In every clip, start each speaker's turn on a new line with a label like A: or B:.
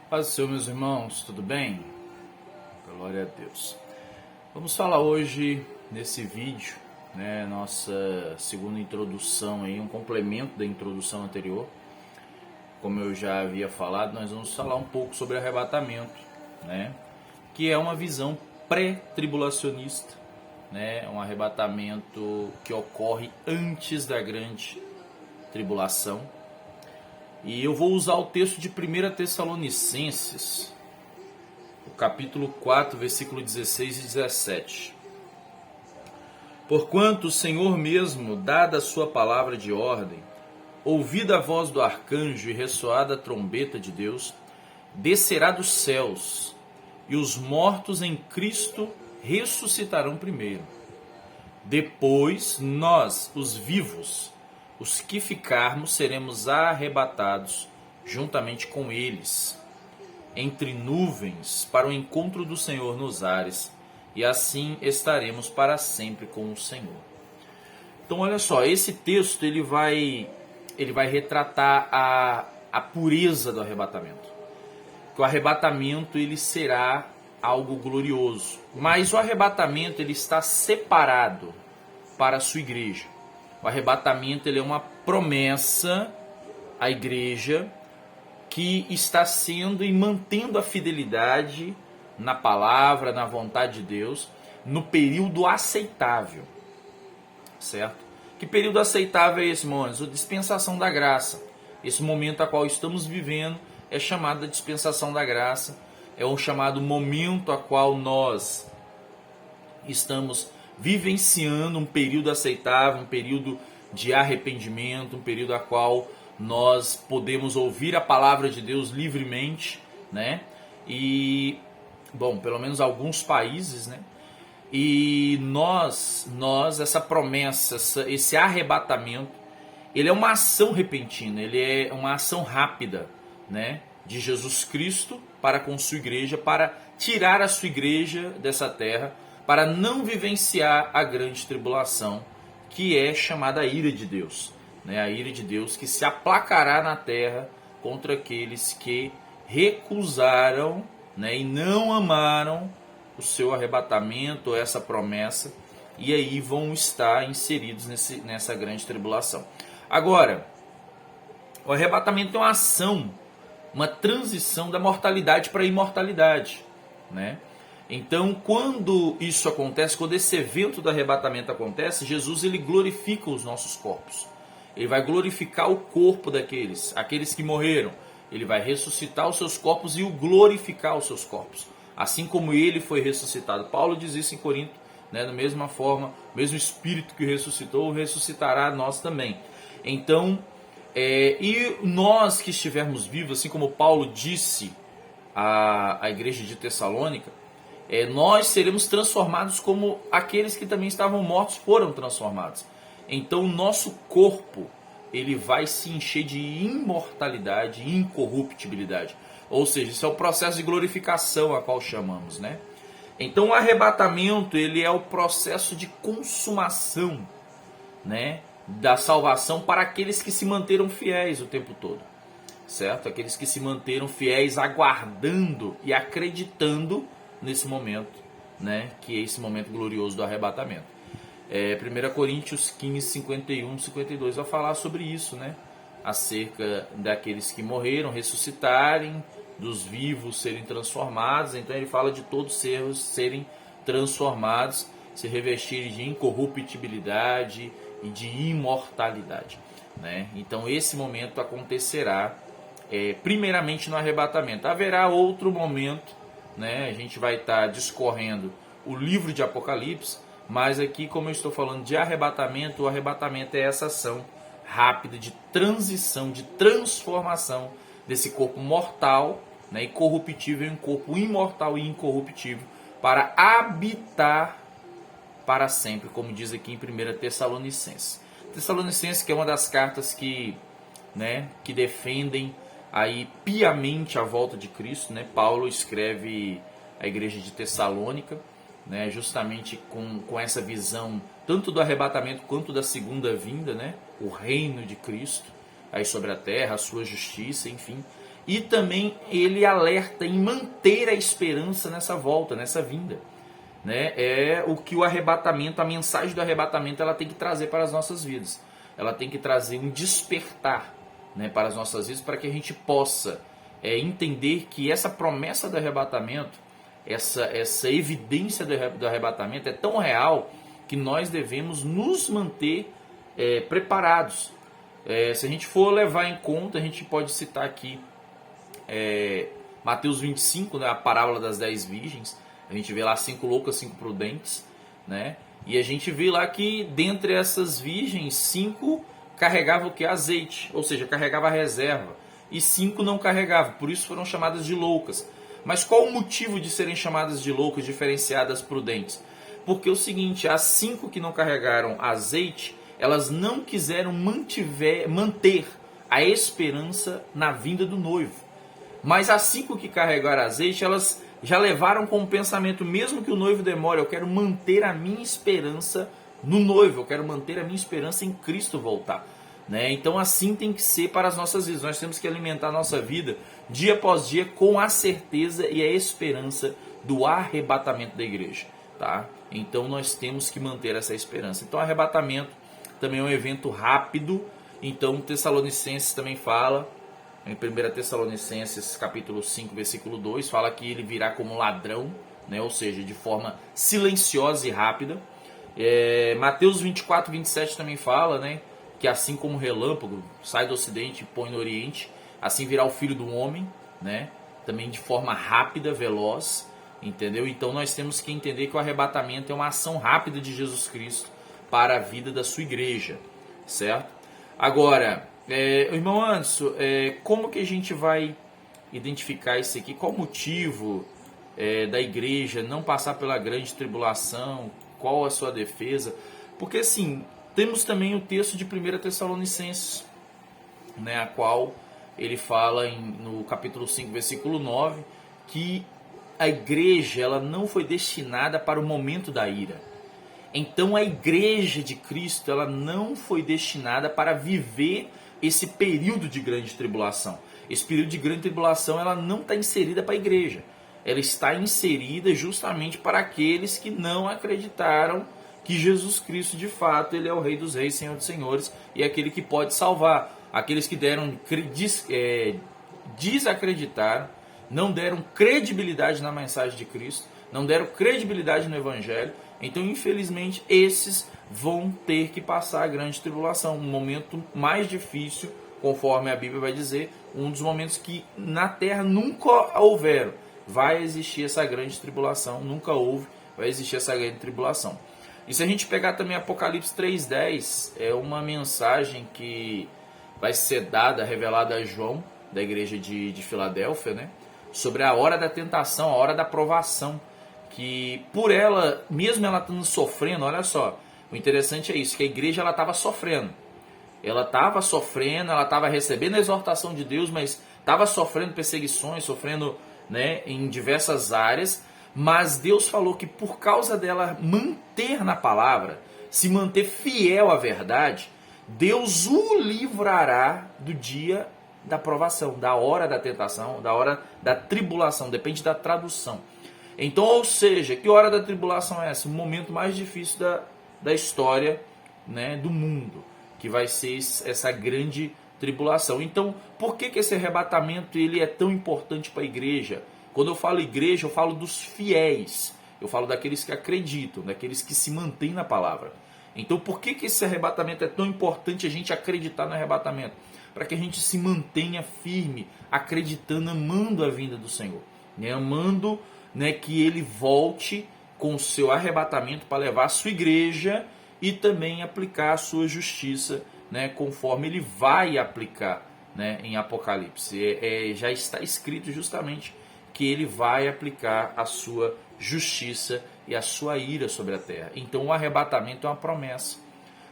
A: Paz do Senhor, meus irmãos, tudo bem? Glória a Deus. Vamos falar hoje nesse vídeo, nossa segunda introdução, um complemento da introdução anterior. Como eu já havia falado, nós vamos falar um pouco sobre arrebatamento, que é uma visão pré-tribulacionista, um arrebatamento que ocorre antes da grande tribulação. E eu vou usar o texto de 1 Tessalonicenses, o capítulo 4, versículo 16 e 17. Porquanto o Senhor mesmo, dada a sua palavra de ordem, ouvida a voz do arcanjo e ressoada a trombeta de Deus, descerá dos céus, e os mortos em Cristo ressuscitarão primeiro. Depois, nós, os vivos, os que ficarmos, seremos arrebatados juntamente com eles, entre nuvens, para o encontro do Senhor nos ares, e assim estaremos para sempre com o Senhor. Então, olha só, esse texto ele vai retratar a pureza do arrebatamento. Que o arrebatamento ele será algo glorioso, mas o arrebatamento ele está separado para a sua igreja. O arrebatamento ele é uma promessa à igreja que está sendo e mantendo a fidelidade na palavra, na vontade de Deus, no período aceitável, certo? Que período aceitável é esse, irmãos? A dispensação da graça. Esse momento a qual estamos vivendo é chamado de dispensação da graça, é um chamado momento a qual nós estamos vivenciando um período aceitável, um período de arrependimento, um período a qual nós podemos ouvir a palavra de Deus livremente, E, pelo menos alguns países, E nós essa promessa, esse arrebatamento, ele é uma ação repentina, ele é uma ação rápida, de Jesus Cristo para com sua igreja, para tirar a sua igreja dessa terra, para não vivenciar a grande tribulação, que é chamada a ira de Deus. A ira de Deus que se aplacará na terra contra aqueles que recusaram e não amaram o seu arrebatamento, essa promessa, e aí vão estar inseridos nessa grande tribulação. Agora, o arrebatamento é uma ação, uma transição da mortalidade para a imortalidade, Então, quando isso acontece, quando esse evento do arrebatamento acontece, Jesus ele glorifica os nossos corpos. Ele vai glorificar o corpo aqueles que morreram. Ele vai ressuscitar os seus corpos e glorificar os seus corpos. Assim como ele foi ressuscitado. Paulo diz isso em Corinto, da mesma forma, o mesmo Espírito que ressuscitou, ressuscitará nós também. Então, e nós que estivermos vivos, assim como Paulo disse à igreja de Tessalônica, nós seremos transformados como aqueles que também estavam mortos foram transformados. Então o nosso corpo ele vai se encher de imortalidade e incorruptibilidade. Ou seja, isso é o processo de glorificação a qual chamamos, Então o arrebatamento ele é o processo de consumação, da salvação para aqueles que se manteram fiéis o tempo todo, certo? Aqueles que se manteram fiéis aguardando e acreditando nesse momento, que é esse momento glorioso do arrebatamento. 1 Coríntios 15, 51, 52 vai falar sobre isso, acerca daqueles que morreram, ressuscitarem, dos vivos serem transformados. Então ele fala de todos serem transformados, se revestirem de incorruptibilidade e de imortalidade, Então esse momento acontecerá primeiramente no arrebatamento. Haverá outro momento, a gente vai estar discorrendo o livro de Apocalipse, mas aqui, como eu estou falando de arrebatamento, o arrebatamento é essa ação rápida de transição, de transformação desse corpo mortal, e corruptível em um corpo imortal e incorruptível, para habitar para sempre, como diz aqui em 1 Tessalonicenses. Tessalonicenses, que é uma das cartas que defendem aí piamente a volta de Cristo, Paulo escreve à igreja de Tessalônica, justamente com essa visão tanto do arrebatamento quanto da segunda vinda, o reino de Cristo aí sobre a terra, a sua justiça, enfim. e também ele alerta em manter a esperança nessa volta, nessa vinda. Né? É o que o arrebatamento, a mensagem do arrebatamento, ela tem que trazer para as nossas vidas. Ela tem que trazer um despertar, né, para as nossas vidas, para que a gente possa entender que essa promessa do arrebatamento, essa evidência do arrebatamento é tão real que nós devemos nos manter preparados. Se a gente for levar em conta, a gente pode citar aqui Mateus 25, né, a parábola das 10 virgens. A gente vê lá 5 loucas, 5 prudentes, né? E a gente vê lá que dentre essas virgens, 5 carregavam o que? Azeite, ou seja, carregava a reserva. E 5 não carregavam, por isso foram chamadas de loucas. Mas qual o motivo de serem chamadas de loucas, diferenciadas prudentes? Porque é o seguinte, as 5 que não carregaram azeite, elas não quiseram manter a esperança na vinda do noivo. Mas as 5 que carregaram azeite, elas já levaram como pensamento, mesmo que o noivo demore, eu quero manter a minha esperança no noivo, eu quero manter a minha esperança em Cristo voltar. Né? Então assim tem que ser para as nossas vidas. Nós temos que alimentar a nossa vida dia após dia com a certeza e a esperança do arrebatamento da igreja. Tá? Então nós temos que manter essa esperança. Então arrebatamento também é um evento rápido. Então Tessalonicenses também fala, em 1 Tessalonicenses capítulo 5, versículo 2, fala que ele virá como ladrão, né? Ou seja, de forma silenciosa e rápida. Mateus 24, 27 também fala, né, que assim como o relâmpago sai do ocidente e põe no oriente, assim virá o Filho do Homem, né? Também de forma rápida, veloz, entendeu? Então nós temos que entender que o arrebatamento é uma ação rápida de Jesus Cristo para a vida da sua igreja, certo? Agora, irmão Anderson, como que a gente vai identificar isso aqui? Qual o motivo da igreja não passar pela grande tribulação? Qual a sua defesa? Porque assim, temos também o texto de 1 Tessalonicenses, né, a qual ele fala no capítulo 5, versículo 9, que a igreja ela não foi destinada para o momento da ira. Então a igreja de Cristo ela não foi destinada para viver esse período de grande tribulação. Esse período de grande tribulação ela não está inserida para a igreja. Ela está inserida justamente para aqueles que não acreditaram que Jesus Cristo de fato ele é o Rei dos Reis, Senhor dos Senhores e é aquele que pode salvar. Aqueles que desacreditaram, não deram credibilidade na mensagem de Cristo, não deram credibilidade no Evangelho. Então, infelizmente, esses vão ter que passar a grande tribulação, um momento mais difícil, conforme a Bíblia vai dizer, um dos momentos que na Terra nunca houveram. Vai existir essa grande tribulação, nunca houve, vai existir essa grande tribulação. E se a gente pegar também Apocalipse 3:10, é uma mensagem que vai ser dada, revelada a João, da igreja de Filadélfia, né? Sobre a hora da tentação, a hora da provação, que por ela, mesmo ela estando sofrendo, olha só, o interessante é isso, que a igreja ela estava sofrendo. Ela estava sofrendo, ela estava recebendo a exortação de Deus, mas estava sofrendo perseguições, sofrendo, né, em diversas áreas, mas Deus falou que por causa dela manter na palavra, se manter fiel à verdade, Deus o livrará do dia da provação, da hora da tentação, da hora da tribulação, depende da tradução. Então, ou seja, que hora da tribulação é essa? O momento mais difícil da história, né, do mundo, que vai ser essa grande tribulação. Então, por que esse arrebatamento ele é tão importante para a igreja? Quando eu falo igreja, eu falo dos fiéis, eu falo daqueles que acreditam, daqueles que se mantêm na palavra. Então, por que esse arrebatamento é tão importante a gente acreditar no arrebatamento? Para que a gente se mantenha firme, acreditando, amando a vinda do Senhor, né? Amando, né, que Ele volte com o seu arrebatamento para levar a sua igreja e também aplicar a sua justiça, né, conforme Ele vai aplicar, né, em Apocalipse. Já está escrito justamente que Ele vai aplicar a sua justiça e a sua ira sobre a terra. Então o arrebatamento é uma promessa.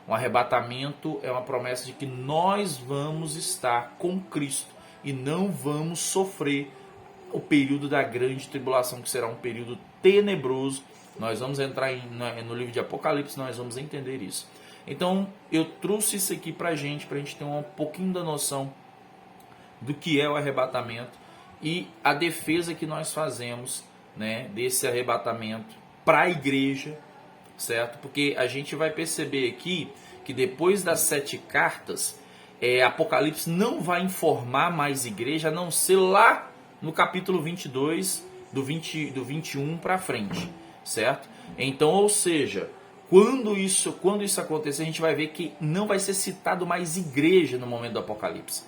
A: Um arrebatamento é uma promessa de que nós vamos estar com Cristo e não vamos sofrer o período da grande tribulação, que será um período tenebroso. Nós vamos entrar no livro de Apocalipse, nós vamos entender isso. Então eu trouxe isso aqui para a gente ter um pouquinho da noção do que é o arrebatamento e a defesa que nós fazemos, né, desse arrebatamento para a igreja, certo? Porque a gente vai perceber aqui que depois das 7 cartas, Apocalipse não vai informar mais igreja, a não ser lá no capítulo 22, do 21 para frente, certo? Então, ou seja, quando isso acontecer, a gente vai ver que não vai ser citado mais igreja no momento do Apocalipse,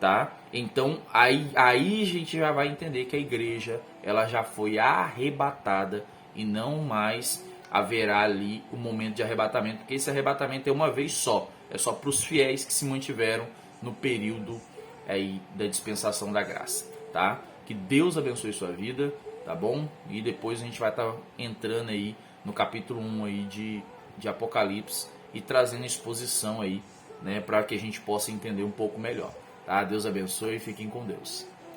A: tá? Então, aí a gente já vai entender que a igreja ela já foi arrebatada e não mais haverá ali o momento de arrebatamento, porque esse arrebatamento é uma vez só, é só para os fiéis que se mantiveram no período aí da dispensação da graça, tá? Que Deus abençoe sua vida, tá bom? E depois a gente vai estar entrando aí no capítulo 1 aí de Apocalipse e trazendo exposição aí, né, para que a gente possa entender um pouco melhor, tá? Deus abençoe e fiquem com Deus.